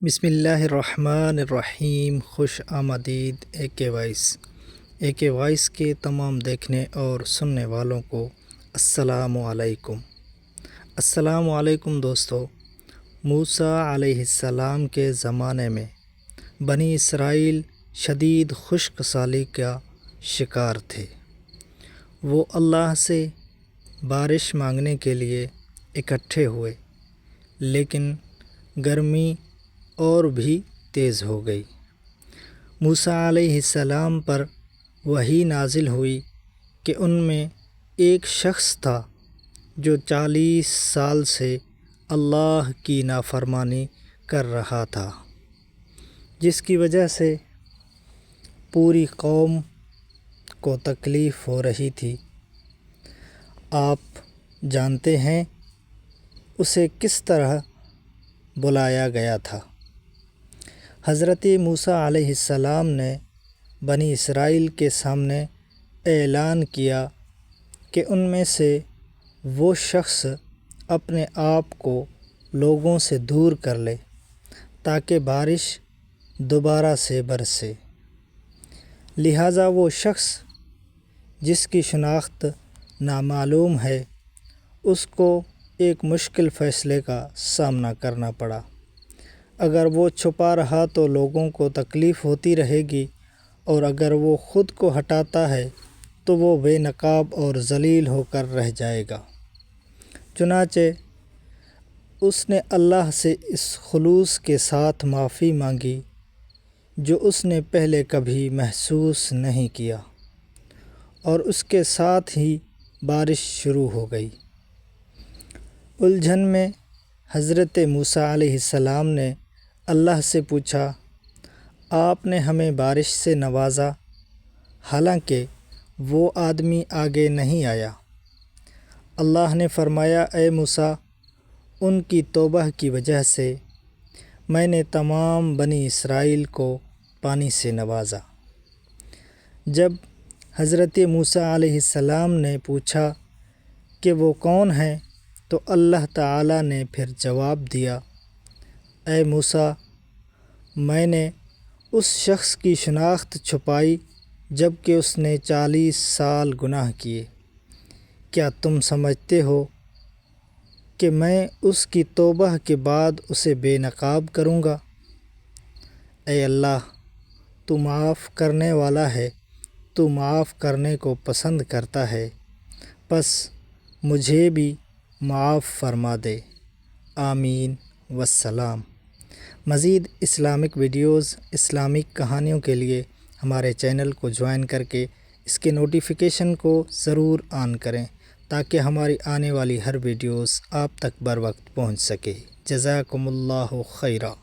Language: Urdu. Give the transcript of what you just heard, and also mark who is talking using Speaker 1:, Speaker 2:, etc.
Speaker 1: بسم اللہ الرحمن الرحیم۔ خوش آمدید اے کے وائس کے تمام دیکھنے اور سننے والوں کو السلام علیکم۔ السلام علیکم دوستو۔ موسیٰ علیہ السلام کے زمانے میں بنی اسرائیل شدید خشک سالی کا شکار تھے۔ وہ اللہ سے بارش مانگنے کے لیے اکٹھے ہوئے، لیکن گرمی اور بھی تیز ہو گئی۔ موسیٰ علیہ السلام پر وحی نازل ہوئی کہ ان میں ایک شخص تھا جو 40 سال سے اللہ کی نافرمانی کر رہا تھا، جس کی وجہ سے پوری قوم کو تکلیف ہو رہی تھی۔ آپ جانتے ہیں اسے کس طرح بلایا گیا تھا۔ حضرت موسیٰ علیہ السلام نے بنی اسرائیل کے سامنے اعلان کیا کہ ان میں سے وہ شخص اپنے آپ کو لوگوں سے دور کر لے تاکہ بارش دوبارہ سے برسے۔ لہٰذا وہ شخص جس کی شناخت نامعلوم ہے، اس کو ایک مشکل فیصلے کا سامنا کرنا پڑا۔ اگر وہ چھپا رہا تو لوگوں کو تکلیف ہوتی رہے گی، اور اگر وہ خود کو ہٹاتا ہے تو وہ بے نقاب اور ذلیل ہو کر رہ جائے گا۔ چنانچہ اس نے اللہ سے اس خلوص کے ساتھ معافی مانگی جو اس نے پہلے کبھی محسوس نہیں کیا، اور اس کے ساتھ ہی بارش شروع ہو گئی۔ الجھن میں حضرت موسیٰ علیہ السلام نے اللہ سے پوچھا، آپ نے ہمیں بارش سے نوازا، حالانکہ وہ آدمی آگے نہیں آیا۔ اللہ نے فرمایا، اے موسیٰ، ان کی توبہ کی وجہ سے میں نے تمام بنی اسرائیل کو پانی سے نوازا۔ جب حضرت موسیٰ علیہ السلام نے پوچھا کہ وہ کون ہیں، تو اللہ تعالیٰ نے پھر جواب دیا، اے موسیٰ، میں نے اس شخص کی شناخت چھپائی جب کہ اس نے 40 سال گناہ کیے۔ کیا تم سمجھتے ہو کہ میں اس کی توبہ کے بعد اسے بے نقاب کروں گا؟ اے اللہ، تو معاف کرنے والا ہے، تو معاف کرنے کو پسند کرتا ہے، پس مجھے بھی معاف فرما دے۔ آمین والسلام۔ مزید اسلامک ویڈیوز، اسلامک کہانیوں کے لیے ہمارے چینل کو جوائن کر کے اس کے نوٹیفیکیشن کو ضرور آن کریں تاکہ ہماری آنے والی ہر ویڈیوز آپ تک بر وقت پہنچ سکے۔ جزاکم اللہ خیرا۔